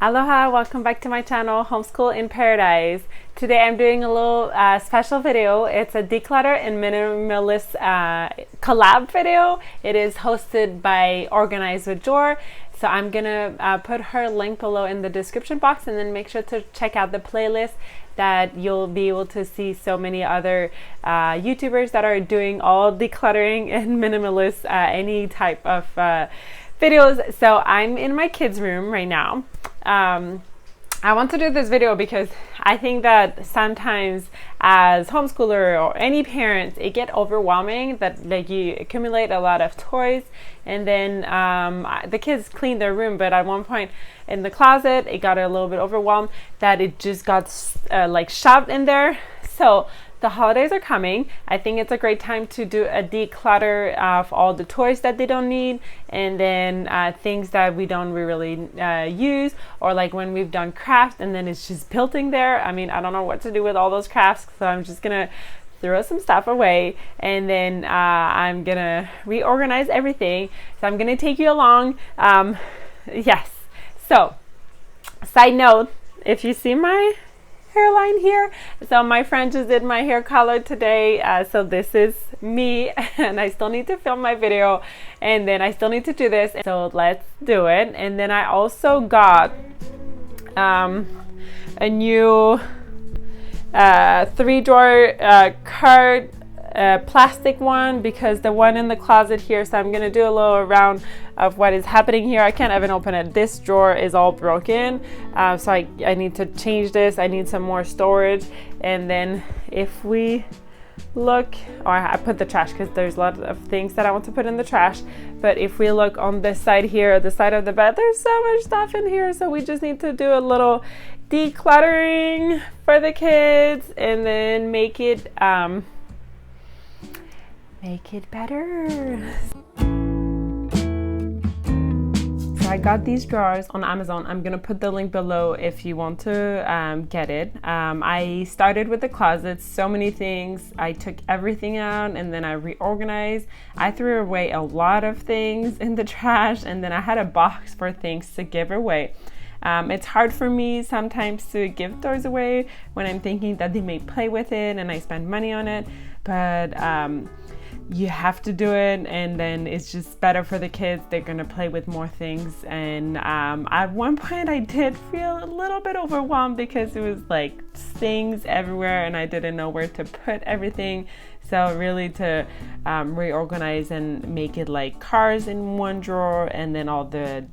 Aloha, welcome back to my channel, Homeschool in Paradise. Today I'm doing a little special video. It's a declutter and minimalist collab video. It is hosted by Organize with Jor. So I'm gonna put her link below in the description box, and then make sure to check out the playlist that you'll be able to see so many other YouTubers that are doing all decluttering and minimalist any type of videos. So I'm in my kids' room right now. I want to do this video because I think that sometimes as homeschooler or any parents, it get overwhelming that like you accumulate a lot of toys, and then the kids clean their room, but at one point in the closet it got a little bit overwhelmed that it just got like shoved in there. So the holidays are coming. I think it's a great time to do a declutter of all the toys that they don't need, and then things that we don't really use, or like when we've done crafts and then it's just building there. I mean, I don't know what to do with all those crafts, so I'm just gonna throw some stuff away, and then I'm gonna reorganize everything. So I'm gonna take you along. Yes. So, side note, if you see my hairline here, so my friend just did my hair color today, so this is me, and I still need to film my video, and then I still need to do this, so let's do it. And then I also got a new 3-drawer card plastic one, because the one in the closet here, so I'm gonna do a little round of what is happening here. I can't even open it. This drawer is all broken, so I need to change this. I need some more storage. And then if we look, or I put the trash because there's a lot of things that I want to put in the trash, but if we look on this side here, the side of the bed, there's so much stuff in here, so we just need to do a little decluttering for the kids, and then make it better. So I got these drawers on Amazon. I'm gonna put the link below if you want to get it. I started with the closet, so many things. I took everything out and then I reorganized. I threw away a lot of things in the trash, and then I had a box for things to give away. It's hard for me sometimes to give toys away when I'm thinking that they may play with it and I spend money on it, but you have to do it, and then it's just better for the kids. They're gonna play with more things. And at one point I did feel a little bit overwhelmed because it was like things everywhere and I didn't know where to put everything. So really to reorganize and make it like cars in one drawer, and then all the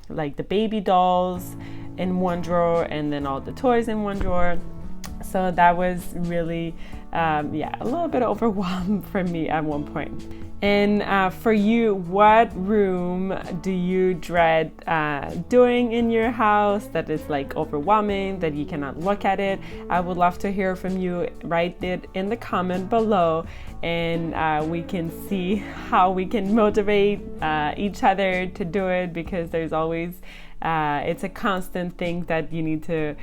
like the baby dolls in one drawer, and then all the toys in one drawer. So that was really yeah, a little bit overwhelmed for me at one point. And for you, what room do you dread doing in your house that is like overwhelming, that you cannot look at it? I would love to hear from you. Write it in the comment below, and we can see how we can motivate each other to do it, because there's always it's a constant thing that you need to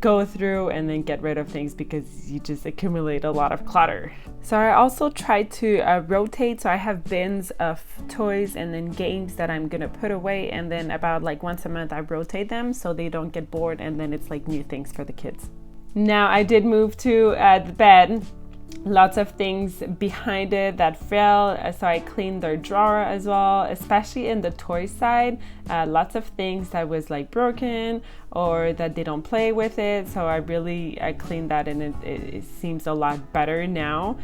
go through and then get rid of things, because you just accumulate a lot of clutter. So I also try to rotate, so I have bins of toys and then games that I'm gonna put away, and then about like once a month I rotate them so they don't get bored, and then it's like new things for the kids. Now I did move to the bed. Lots of things behind it that fell, so I cleaned their drawer as well, especially in the toy side. Lots of things that was like broken or that they don't play with it, so I cleaned that, and it seems a lot better now.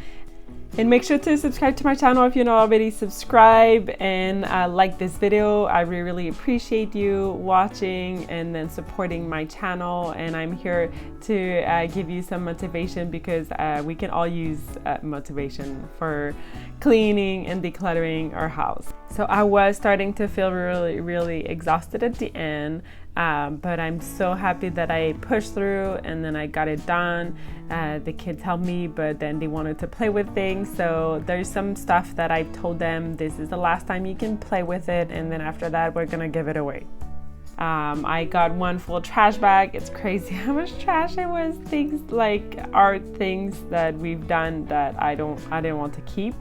And make sure to subscribe to my channel if you don't already subscribe, and like this video. I really appreciate you watching and then supporting my channel, and I'm here to give you some motivation, because we can all use motivation for cleaning and decluttering our house. So I was starting to feel really exhausted at the end, but I'm so happy that I pushed through and then I got it done. The kids helped me, but then they wanted to play with things, so there's some stuff that I've told them this is the last time you can play with it, and then after that we're gonna give it away. I got one full trash bag. It's crazy how much trash it was. Things like art things that we've done that I didn't want to keep.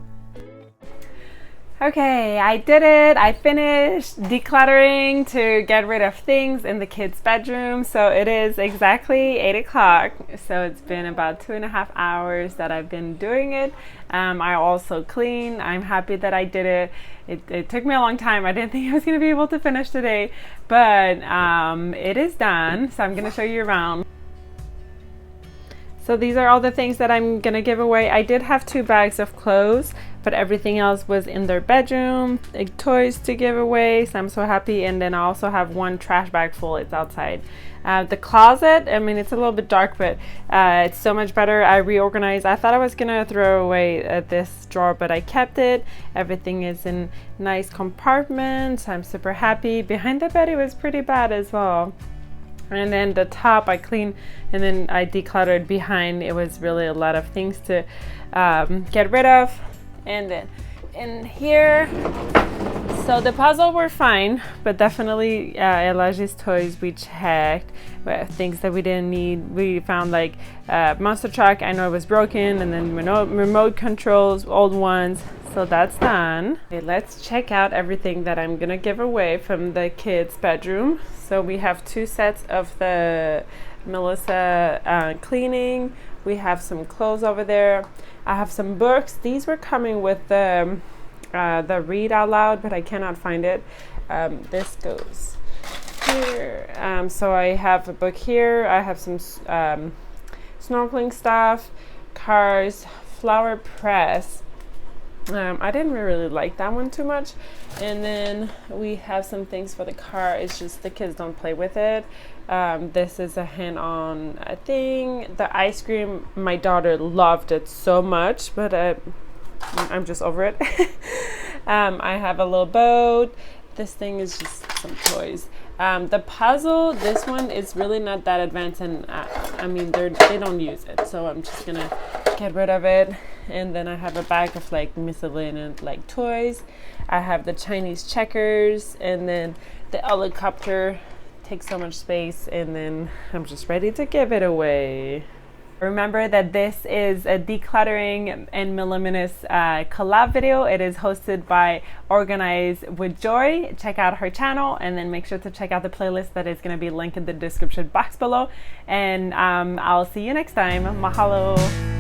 Okay, I did it. I finished decluttering to get rid of things in the kids' bedroom. So it is exactly 8 o'clock. So it's been about 2.5 hours that I've been doing it. I also cleaned. I'm happy that I did it. It took me a long time. I didn't think I was going to be able to finish today, but it is done. So I'm going to show you around. So these are all the things that I'm gonna give away. I did have 2 bags of clothes, but everything else was in their bedroom, like toys to give away, so I'm so happy. And then I also have 1 trash bag full. It's outside. The closet, I mean, it's a little bit dark, but it's so much better. I reorganized. I thought I was gonna throw away this drawer, but I kept it. Everything is in nice compartments. I'm super happy. Behind the bed, it was pretty bad as well. And then the top I cleaned, and then I decluttered behind. It was really a lot of things to get rid of. And then in here, so the puzzle were fine, but definitely Elijah's toys we checked. Things that we didn't need. We found like monster truck. I know it was broken, and then remote controls, old ones. So that's done. Okay, let's check out everything that I'm gonna give away from the kids' bedroom. So we have 2 sets of the Melissa cleaning. We have some clothes over there. I have some books. These were coming with the read out loud, but I cannot find it. This goes here. So I have a book here. I have some snorkeling stuff, cars, flower press. I didn't really like that one too much. And then we have some things for the car. It's just the kids don't play with it. This is a hand-on thing. The ice cream, my daughter loved it so much, but I'm just over it. I have a little boat. This thing is just some toys. The puzzle, this one is really not that advanced, and I mean they don't use it, so I'm just gonna get rid of it. And then I have a bag of like miscellaneous like toys. I have the Chinese checkers, and then the helicopter takes so much space, and then I'm just ready to give it away. Remember that this is a decluttering and minimalist collab video. It is hosted by Organize with Joy. Check out her channel, and then make sure to check out the playlist that is going to be linked in the description box below. And I'll see you next time. Mahalo.